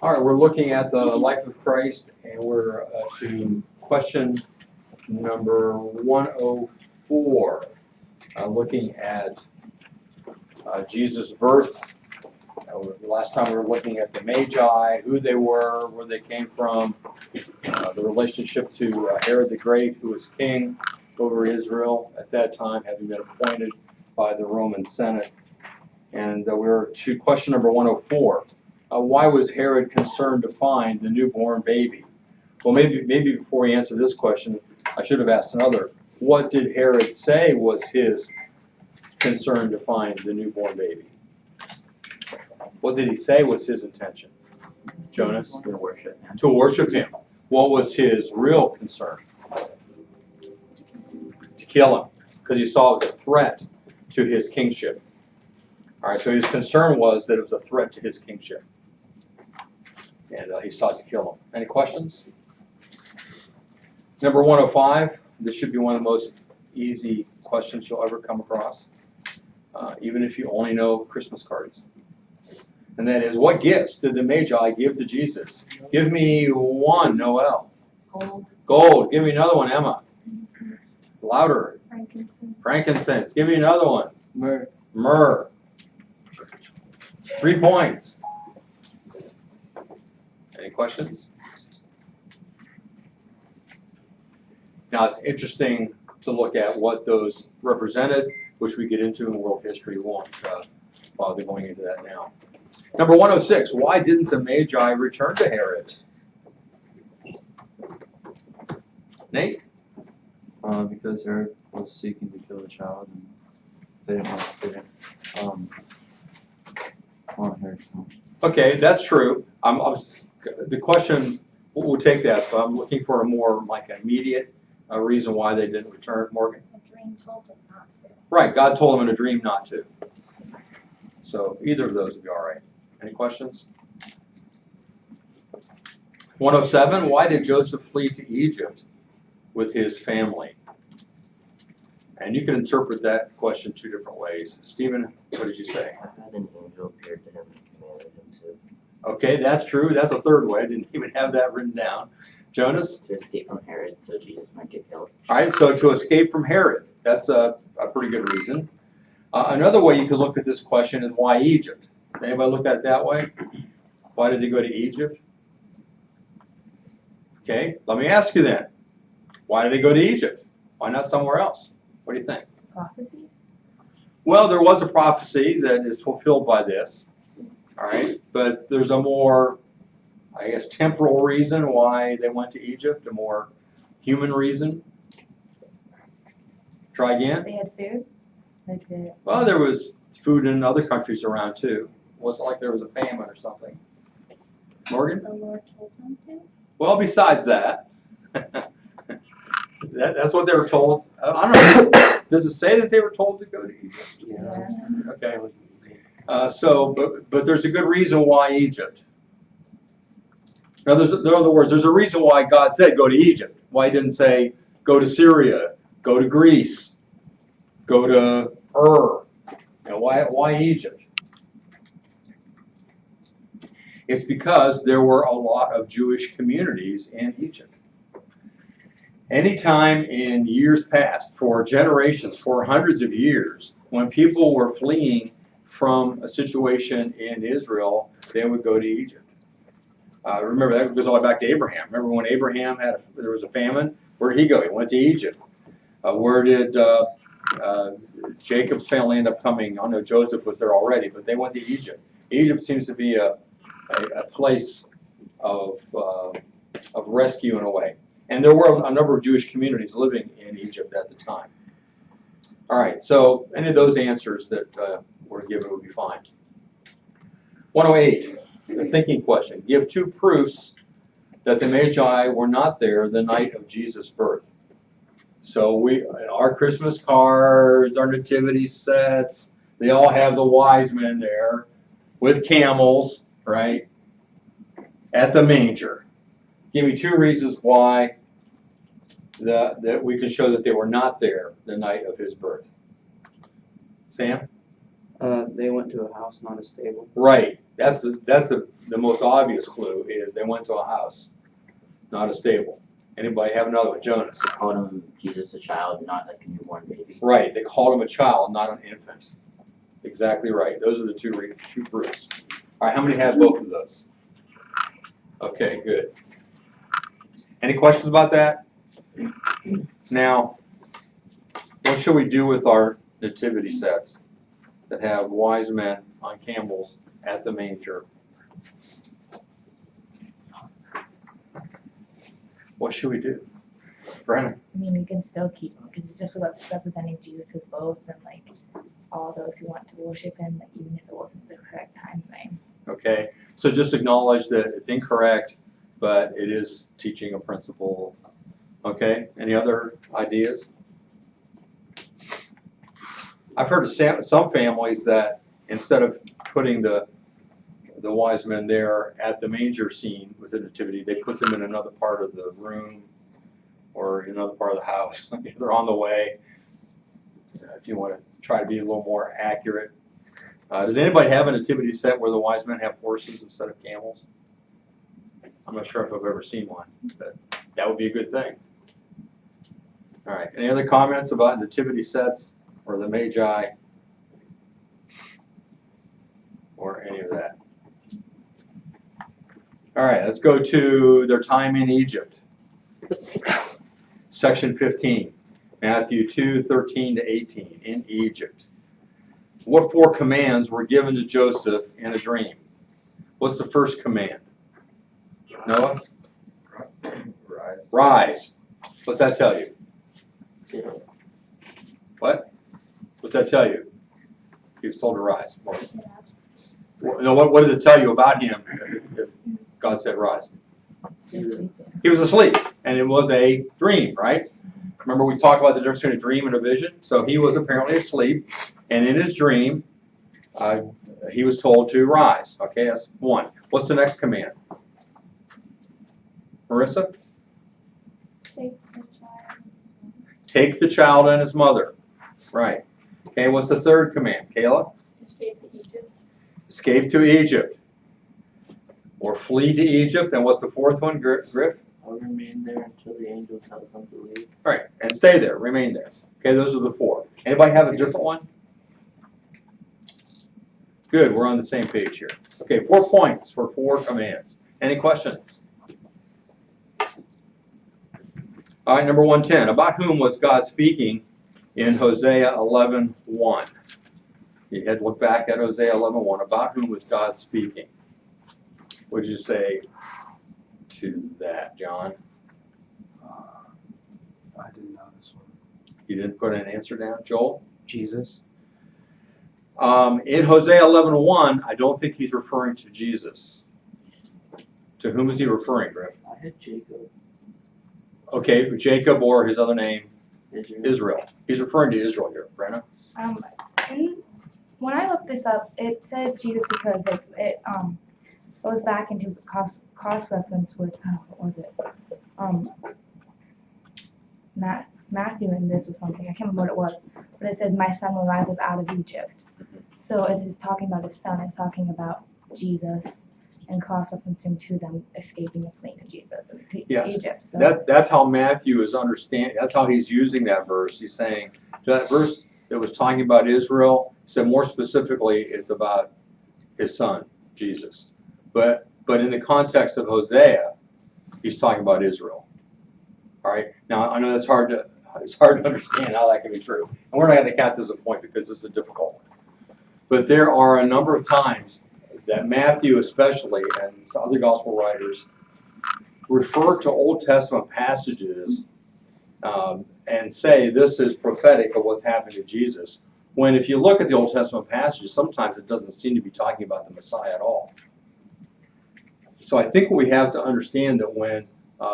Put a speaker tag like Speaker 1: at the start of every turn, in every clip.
Speaker 1: All right, we're looking at the life of Christ, and we're to question number 104, looking at Jesus' birth. Last time we were looking at the Magi, who they were, where they came from, the relationship to Herod the Great, who was king over Israel at that time, having been appointed by the Roman Senate. And we're to question number 104. Why was Herod concerned to find the newborn baby? Well, maybe before we answer this question, I should have asked another. What did Herod say was his concern to find the newborn baby? What did he say was his intention? Jonas?
Speaker 2: To worship him.
Speaker 1: To worship him. What was his real concern? To kill him, because he saw it was a threat to his kingship. All right, so his concern was that it was a threat to his kingship. And he sought to kill him. Any questions? Number 105. This should be one of the most easy questions you'll ever come across, even if you only know Christmas cards. And that is, what gifts did the Magi give to Jesus? Give me one, Noel.
Speaker 3: Gold.
Speaker 1: Gold. Give me another one, Emma. Louder.
Speaker 3: Frankincense.
Speaker 1: Frankincense. Give me another one.
Speaker 2: Myrrh.
Speaker 1: Myrrh. 3 points. Any questions? Now it's interesting to look at what those represented, which we get into in world history. We won't bother going into that now. Number 106, why didn't the Magi return to Herod? Nate?
Speaker 2: Because Herod was seeking to kill the child, and they didn't want Herod to come.
Speaker 1: Okay, that's true. The question, we'll take that, but I'm looking for a more like immediate reason why they didn't return. Morgan?
Speaker 3: A dream told them not to.
Speaker 1: Right, God told them in a dream not to. So either of those would be all right. Any questions? 107, why did Joseph flee to Egypt with his family? And you can interpret that question 2 different ways. Stephen, what did you say?
Speaker 2: I had an angel appear to him and commanded him to.
Speaker 1: Okay, that's true. That's a third way. I didn't even have that written down. Jonas?
Speaker 2: To escape from Herod so Jesus might get killed.
Speaker 1: All right, so to escape from Herod. That's a pretty good reason. Another way you could look at this question is why Egypt? Anybody look at it that way? Why did they go to Egypt? Okay, let me ask you then. Why did they go to Egypt? Why not somewhere else? What do you think?
Speaker 3: Prophecy?
Speaker 1: Well, there was a prophecy that is fulfilled by this. All right, but there's a more, I guess, temporal reason why they went to Egypt, a more human reason. Try again.
Speaker 3: They had food? Like the
Speaker 1: Well, there was food in other countries around too. It wasn't like there was a famine or something. Morgan?
Speaker 3: Lord told them to?
Speaker 1: Well, besides that, that's what they were told. I don't know. Does it say that they were told to go to Egypt?
Speaker 3: Yeah.
Speaker 1: Okay. But there's a good reason why Egypt. Now, in other words, there's a reason why God said go to Egypt. Why He didn't say go to Syria, go to Greece, go to why Egypt? It's because there were a lot of Jewish communities in Egypt. Anytime in years past, for generations, for hundreds of years, when people were fleeing from a situation in Israel, they would go to Egypt. Remember, that goes all the way back to Abraham. Remember when Abraham there was a famine? Where did he go? He went to Egypt. Where did Jacob's family end up coming? I know Joseph was there already, but they went to Egypt. Egypt seems to be a place of rescue in a way. And there were a number of Jewish communities living in Egypt at the time. All right, so any of those answers that were given would be fine. 108, the thinking question. Give 2 proofs that the Magi were not there the night of Jesus' birth. So our Christmas cards, our nativity sets, they all have the wise men there with camels, right, at the manger. Give me 2 reasons why that we can show that they were not there the night of his birth. Sam?
Speaker 2: They went to a house, not a stable.
Speaker 1: Right. That's the most obvious clue is they went to a house, not a stable. Anybody have another one? Jonas.
Speaker 4: They called him Jesus a child, not like a newborn baby.
Speaker 1: Right, they called him a child, not an infant. Exactly right. Those are the two proofs. All right, how many have both of those? Okay, good. Any questions about that? Now, what should we do with our nativity sets that have wise men on camels at the manger? What should we do? Brennan?
Speaker 5: I mean, you can still keep them because it's just about representing Jesus as both and like all those who want to worship him, like, even if it wasn't the correct time frame.
Speaker 1: Okay, so just acknowledge that it's incorrect, but it is teaching a principle. Okay, any other ideas? I've heard of some families that instead of putting the wise men there at the manger scene with the nativity, they put them in another part of the room or in another part of the house. They're on the way. If you want to try to be a little more accurate. Does anybody have a nativity set where the wise men have horses instead of camels? I'm not sure if I've ever seen one, but that would be a good thing. All right, any other comments about nativity sets or the Magi or any of that? All right, let's go to their time in Egypt. Section 15, Matthew 2:13-18, in Egypt. What 4 commands were given to Joseph in a dream? What's the first command? Noah?
Speaker 2: Rise.
Speaker 1: Rise. What's that tell you? What? What's that tell you? He was told to rise. No, what does it tell you about him if God said rise? He was asleep, and it was a dream, right? Remember we talked about the difference between a dream and a vision? So he was apparently asleep, and in his dream, he was told to rise. Okay, that's 1. What's the next command? Marissa?
Speaker 3: Take the child and his mother.
Speaker 1: Take the child and his mother. Right. Okay, what's the third command? Kayla?
Speaker 3: Escape to Egypt.
Speaker 1: Escape to Egypt. Or flee to Egypt. And what's the fourth one, Griff?
Speaker 4: I'll remain there until the angel tells them to leave.
Speaker 1: Right, and stay there, remain there. Okay, those are the 4. Anybody have a different one? Good, we're on the same page here. Okay, 4 points for 4 commands. Any questions? All right, number 110. About whom was God speaking in Hosea 11:1? You had to look back at Hosea 11:1. About whom was God speaking? What did you say to that, John?
Speaker 2: I didn't know this one.
Speaker 1: You didn't put an answer down, Joel?
Speaker 2: Jesus.
Speaker 1: In Hosea 11:1, I don't think he's referring to Jesus. To whom is he referring, Griff?
Speaker 4: I had Jacob,
Speaker 1: Okay, Jacob or his other name,
Speaker 4: Israel.
Speaker 1: Israel. He's referring to Israel here, Brenna.
Speaker 5: When I looked this up, it said Jesus because it goes back into cross reference with what was it? Matthew in this or something. I can't remember what it was, but it says, "My son will rise up out of Egypt." So it's talking about his son. It's talking about Jesus and cross-referencing to them escaping and fleeing to Egypt. So
Speaker 1: That's how Matthew is understanding. That's how he's using that verse. He's saying that verse that was talking about Israel. He said more specifically, it's about his son Jesus. But in the context of Hosea, he's talking about Israel. All right. Now I know it's hard to understand how that can be true, and we're not going to count this as a point because this is a difficult one. But there are a number of times that Matthew especially and other gospel writers refer to Old Testament passages and say this is prophetic of what's happening to Jesus, when if you look at the Old Testament passages, sometimes it doesn't seem to be talking about the Messiah at all. So I think we have to understand that when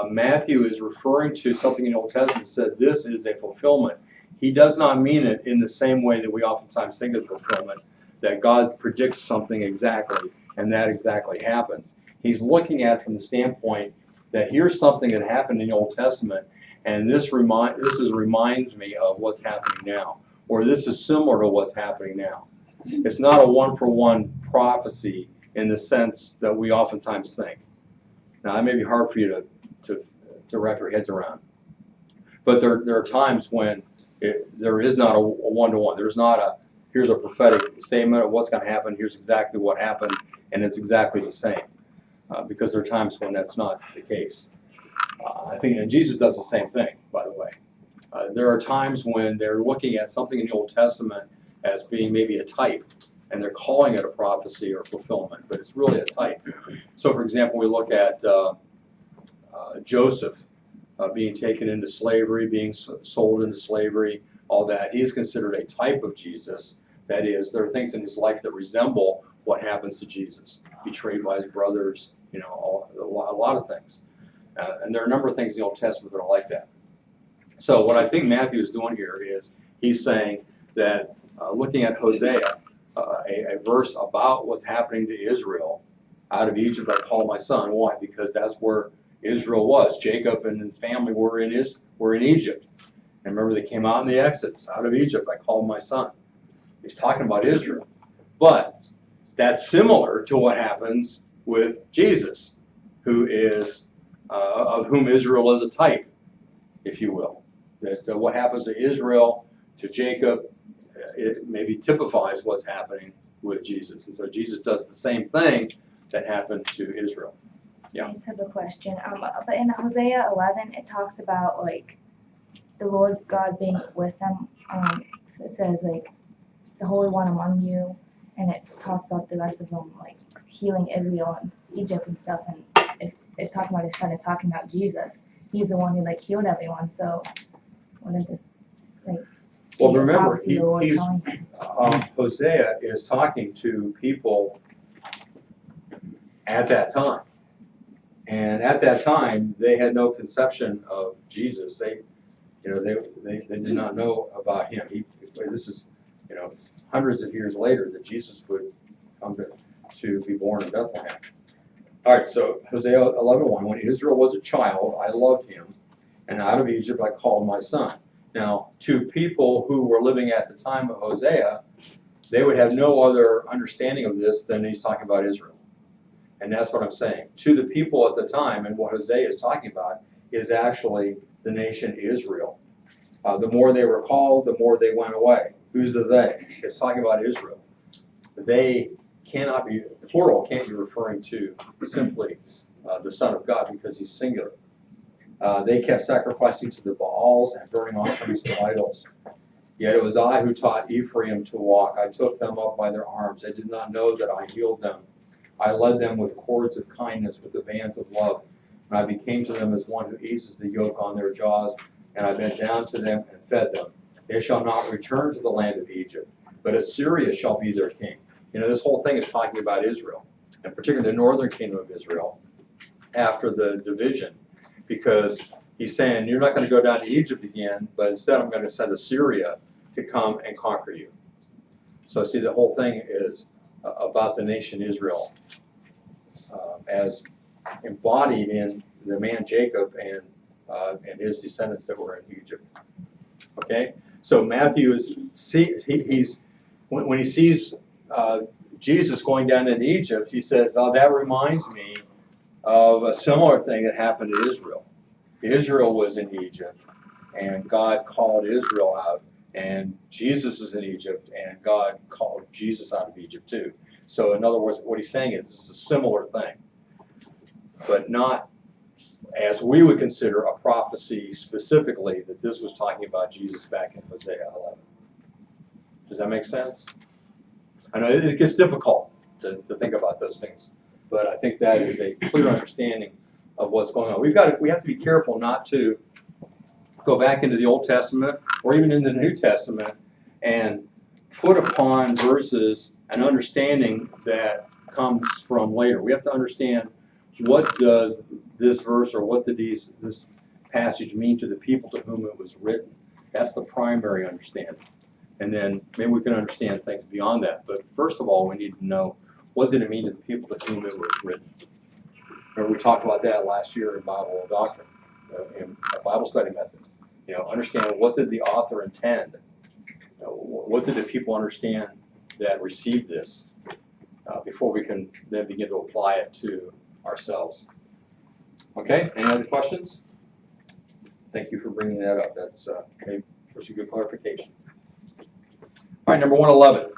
Speaker 1: Matthew is referring to something in the Old Testament, said this is a fulfillment, he does not mean it in the same way that we oftentimes think of fulfillment, that God predicts something exactly, and that exactly happens. He's looking at it from the standpoint that here's something that happened in the Old Testament, and this reminds me of what's happening now, or this is similar to what's happening now. It's not a one-for-one prophecy in the sense that we oftentimes think. Now, that may be hard for you to wrap your heads around. But there are times when there is not a one-to-one. There's not a, here's a prophetic statement of what's going to happen, here's exactly what happened, and it's exactly the same. Because there are times when that's not the case. I think, and Jesus does the same thing, by the way. There are times when they're looking at something in the Old Testament as being maybe a type, and they're calling it a prophecy or fulfillment, but it's really a type. So, for example, we look at Joseph being taken into slavery, being sold into slavery, all that. He is considered a type of Jesus. That is, there are things in his life that resemble what happens to Jesus. Betrayed by his brothers, you know, a lot of things. And there are a number of things in the Old Testament that are like that. So what I think Matthew is doing here is he's saying that looking at Hosea, a verse about what's happening to Israel, out of Egypt I call my son. Why? Because that's where Israel was. Jacob and his family were in Egypt. And remember, they came out in the Exodus. Out of Egypt I called my son. He's talking about Israel. But that's similar to what happens with Jesus, who is, of whom Israel is a type, if you will. That what happens to Israel, to Jacob, it maybe typifies what's happening with Jesus. And so Jesus does the same thing that happened to Israel. Yeah.
Speaker 5: I just have a question. But in Hosea 11, it talks about like the Lord God being with them. It says like the Holy One among you, and it talks about the rest of them like healing Israel and Egypt and stuff. And it's talking about his son. It's talking about Jesus. He's the one who like healed everyone. So what is this like?
Speaker 1: Well, remember,
Speaker 5: prophecy the Lord
Speaker 1: he's
Speaker 5: telling them?
Speaker 1: Hosea is talking to people at that time. And at that time, they had no conception of Jesus. They did not know about him. This is, hundreds of years later that Jesus would come to be born in Bethlehem. All right, so Hosea 11:1, when Israel was a child, I loved him, and out of Egypt I called my son. Now, to people who were living at the time of Hosea, they would have no other understanding of this than he's talking about Israel. And that's what I'm saying. To the people at the time, and what Hosea is talking about, is actually the nation Israel. The more they were called, the more they went away. Who's the they? It's talking about Israel. They cannot be, plural can't be referring to simply the Son of God because he's singular. They kept sacrificing to the Baals and burning offerings to idols. Yet it was I who taught Ephraim to walk. I took them up by their arms. They did not know that I healed them. I led them with cords of kindness, with the bands of love. And I became to them as one who eases the yoke on their jaws. And I bent down to them and fed them. They shall not return to the land of Egypt, but Assyria shall be their king. This whole thing is talking about Israel, and particularly the northern kingdom of Israel, after the division, because he's saying, you're not going to go down to Egypt again, but instead I'm going to send Assyria to come and conquer you. So see, the whole thing is about the nation Israel as embodied in the man Jacob and his descendants that were in Egypt. Okay, so Matthew when he sees Jesus going down into Egypt, he says, "Oh, that reminds me of a similar thing that happened to Israel. Israel was in Egypt, and God called Israel out, and Jesus is in Egypt, and God called Jesus out of Egypt too." So, in other words, what he's saying is it's a similar thing, but not as we would consider a prophecy specifically that this was talking about Jesus back in Hosea 11. Does that make sense? I know it gets difficult to think about those things, but I think that is a clear understanding of what's going on. We have to be careful not to go back into the Old Testament or even in the New Testament and put upon verses an understanding that comes from later. We have to understand, what does this verse or what did this passage mean to the people to whom it was written? That's the primary understanding. And then maybe we can understand things beyond that. But first of all, we need to know, what did it mean to the people to whom it was written? Remember, we talked about that last year in Bible doctrine, in Bible study methods. Understand, what did the author intend? What did the people understand that received this? before we can then begin to apply it to ourselves. Okay, any other questions? Thank you for bringing that up. That's a good clarification. All right, number 111.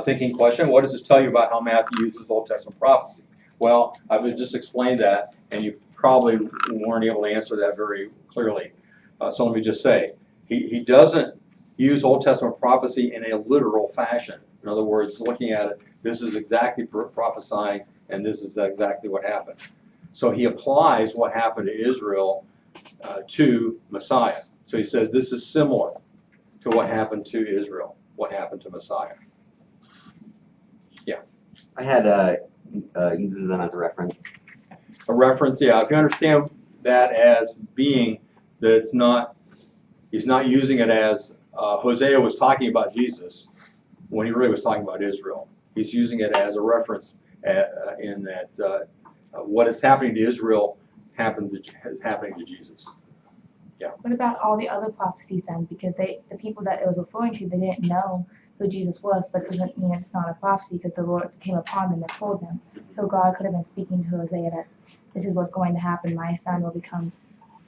Speaker 1: Thinking question, what does this tell you about how Matthew uses Old Testament prophecy? Well, I've just explained that, and you probably weren't able to answer that very clearly. So let me just say, he doesn't use Old Testament prophecy in a literal fashion. In other words, looking at it, this is exactly prophesying, and this is exactly what happened. So he applies what happened to Israel to Messiah. So he says this is similar to what happened to Israel, what happened to Messiah.
Speaker 6: I had uses them as a reference.
Speaker 1: A reference, yeah. If you understand that as being that it's not, he's not using it as Hosea was talking about Jesus when he really was talking about Israel. He's using it as a reference in that what is happening to Israel is happening to Jesus. Yeah.
Speaker 5: What about all the other prophecies then? Because the people that it was referring to, they didn't know who Jesus was, but doesn't mean it's not a prophecy because the Lord came upon them and told them. So God could have been speaking to Hosea that this is what's going to happen. My son will become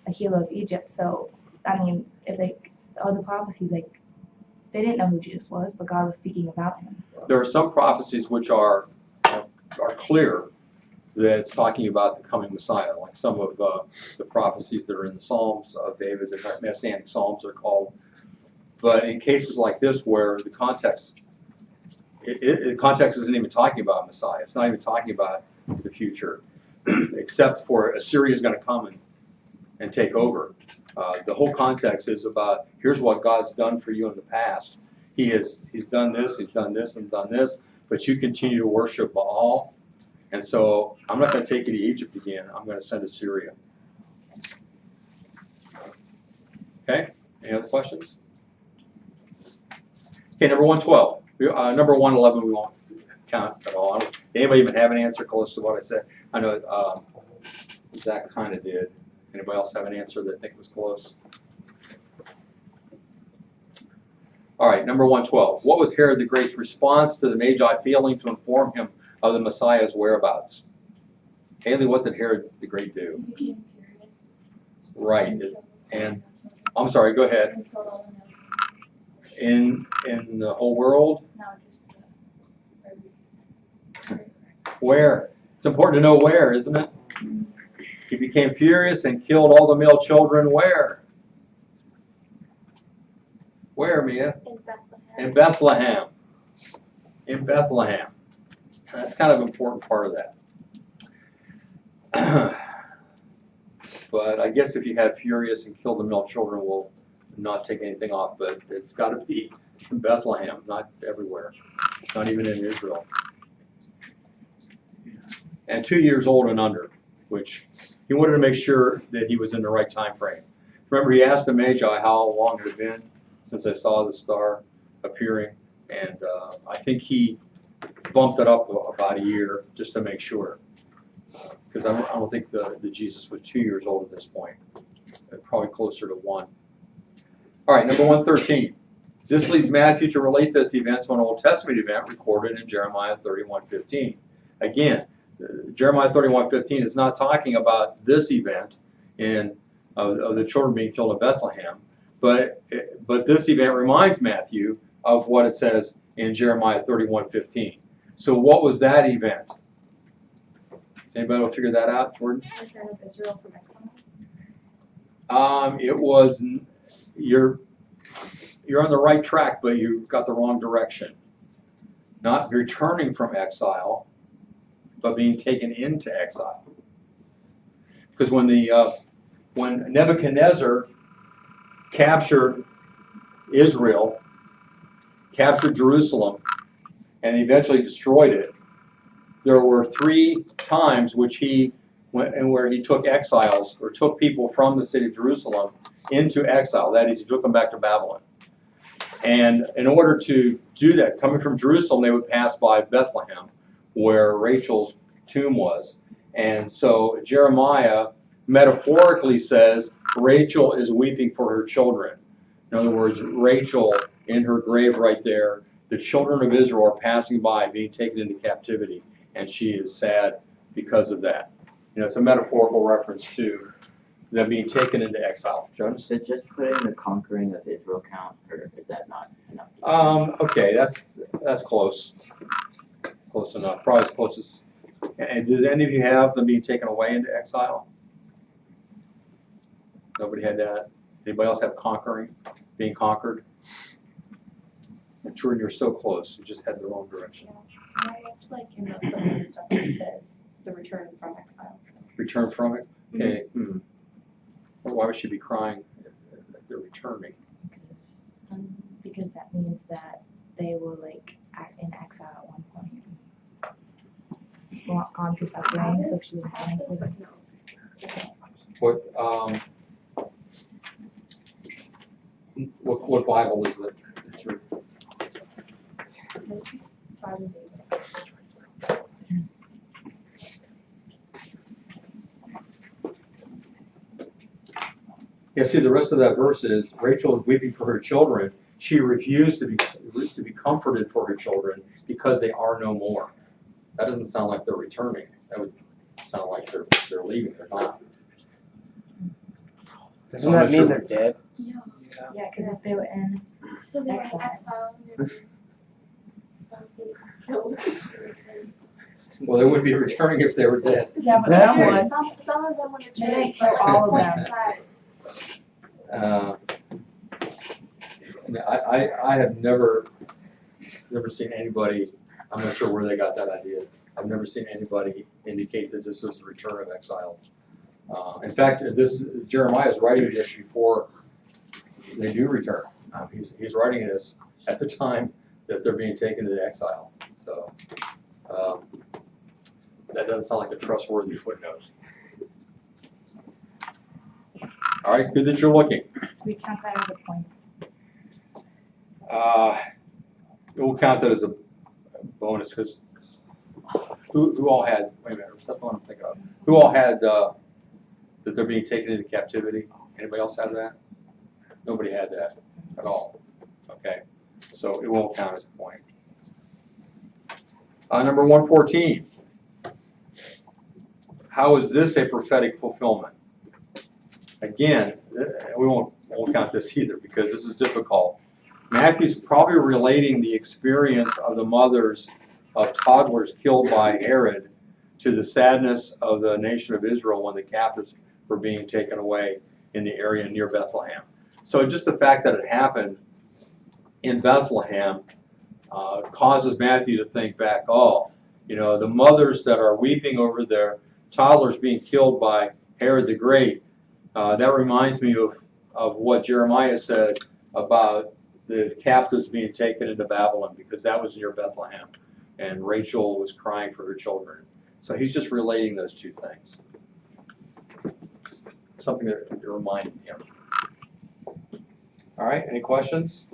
Speaker 5: a hero of Egypt. So, I mean, if the other prophecies, they didn't know who Jesus was, but God was speaking about him. So.
Speaker 1: There are some prophecies which are clear that it's talking about the coming Messiah, like some of the prophecies that are in the Psalms of David, the Messianic Psalms are called. But in cases like this where the context, the context isn't even talking about Messiah. It's not even talking about the future, except for Assyria is going to come and take over. The whole context is about here's what God's done for you in the past. He's done this, and done this, but you continue to worship Baal. And so I'm not going to take you to Egypt again. I'm going to send Assyria. Okay, any other questions? Okay, number 112. Number 111 we won't count at all. Anybody even have an answer close to what I said? I know Zach kind of did. Anybody else have an answer that think was close? All right, number 112. What was Herod the Great's response to the Magi failing to inform him of the Messiah's whereabouts? Haley, what did Herod the Great do?
Speaker 3: He became furious.
Speaker 1: Right. And I'm sorry, go ahead.
Speaker 3: And killed all the men.
Speaker 1: In the whole world?
Speaker 3: No, just
Speaker 1: Where? It's important to know where, isn't it? He became furious and killed all the male children where? Where, Mia?
Speaker 3: in Bethlehem.
Speaker 1: In Bethlehem. In Bethlehem. That's kind of an important part of that. But I guess if you had furious and killed the male children, we'll not take anything off, but it's got to be in Bethlehem, not everywhere, not even in Israel. And 2 years old and under, which he wanted to make sure that he was in the right time frame. Remember, he asked the Magi how long it had been since they saw the star appearing, and I think he bumped it up about a year just to make sure, because I don't think the Jesus was 2 years old at this point, probably closer to 1. All right, number 113. This leads Matthew to relate this event to an Old Testament event recorded in Jeremiah 31:15. Again, Jeremiah 31:15 is not talking about this event of the children being killed in Bethlehem, but this event reminds Matthew of what it says in Jeremiah 31:15. So what was that event? Does anybody want to figure that out, Jordan?
Speaker 3: Return of Israel from exile.
Speaker 1: It was, you're on the right track, but you got the wrong direction. Not returning from exile, but being taken into exile. Because when Nebuchadnezzar captured Israel, captured Jerusalem, and eventually destroyed it, there were 3 times which he went and where he took exiles or took people from the city of Jerusalem into exile. That is, he took them back to Babylon. And in order to do that, coming from Jerusalem, they would pass by Bethlehem, where Rachel's tomb was. And so Jeremiah metaphorically says Rachel is weeping for her children. In other words, Rachel in her grave right there the children of Israel are passing by, being taken into captivity, and she is sad because of that. You know, it's a metaphorical reference to them being taken into exile. Jonas?
Speaker 4: So just put in the conquering of Israel count, or is that not enough?
Speaker 1: Okay, that's close. Close enough. Probably as close as. And does any of you have them being taken away into exile? Nobody had that. Anybody else have conquering, being conquered? And Jordan, you're so close. You just had the wrong direction.
Speaker 3: I have like in the footnote stuff that says the return from exile.
Speaker 1: Return from it. Okay. Why would she be crying if they're returning?
Speaker 5: Because that means that they were like in exile at one point. Gone through suffering, so she was dying for them.
Speaker 1: What Bible is it? That you're- Yeah, see, the rest of that verse is Rachel is weeping for her children. She refused to be comforted for her children because they are no more. That doesn't sound like they're returning. That would sound like they're leaving. They're not.
Speaker 7: Doesn't that mean they're dead?
Speaker 3: Yeah.
Speaker 5: Yeah, because if they were in
Speaker 3: So they were in
Speaker 5: Exile.
Speaker 3: exile. And killed.
Speaker 1: Well, they wouldn't be returning if they were dead.
Speaker 5: yeah, but
Speaker 7: Exactly.
Speaker 3: Some of them would have
Speaker 5: They didn't
Speaker 3: changed,
Speaker 5: kill
Speaker 3: but like
Speaker 5: all
Speaker 3: the
Speaker 5: of
Speaker 3: point
Speaker 5: them.
Speaker 3: is that
Speaker 1: I have never seen anybody. I'm not sure where they got that idea. I've never seen anybody indicate that this was the return of exile. In fact, Jeremiah is writing this before they do return. He's writing this at the time that they're being taken into exile. So that doesn't sound like a trustworthy footnote. All right, good that you're looking.
Speaker 5: we count that as a point.
Speaker 1: We'll count that as a bonus because who all had? Wait a minute, what's that one I'm thinking of? Who all had that they're being taken into captivity? Anybody else have that? Nobody had that at all. Okay, so it won't count as a point. Number 114. How is this a prophetic fulfillment? Again, we won't count this either because this is difficult. Matthew's probably relating the experience of the mothers of toddlers killed by Herod to the sadness of the nation of Israel when the captives were being taken away in the area near Bethlehem. So just the fact that it happened in Bethlehem causes Matthew to think back, the mothers that are weeping over their toddlers being killed by Herod the Great, that reminds me of what Jeremiah said about the captives being taken into Babylon because that was near Bethlehem and Rachel was crying for her children. So he's just relating those two things. Something that reminded him. All right, any questions?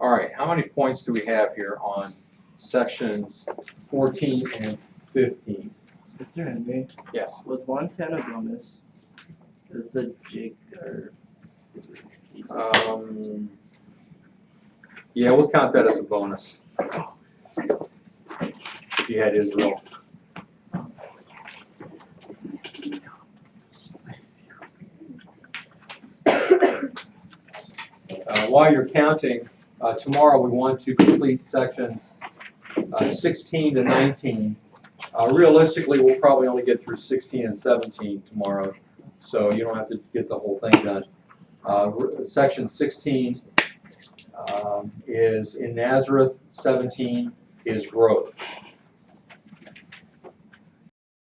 Speaker 1: All right, how many points do we have here on sections 14 and 15?
Speaker 4: Sister Henry,
Speaker 1: Yes.
Speaker 4: was 110 a bonus? Is the jig or?
Speaker 1: Yeah, we'll count that as a bonus. You had Israel. While you're counting, tomorrow we want to complete sections 16 to 19. Realistically, we'll probably only get through 16 and 17 tomorrow, so you don't have to get the whole thing done. Section 16 is in Nazareth, 17 is growth.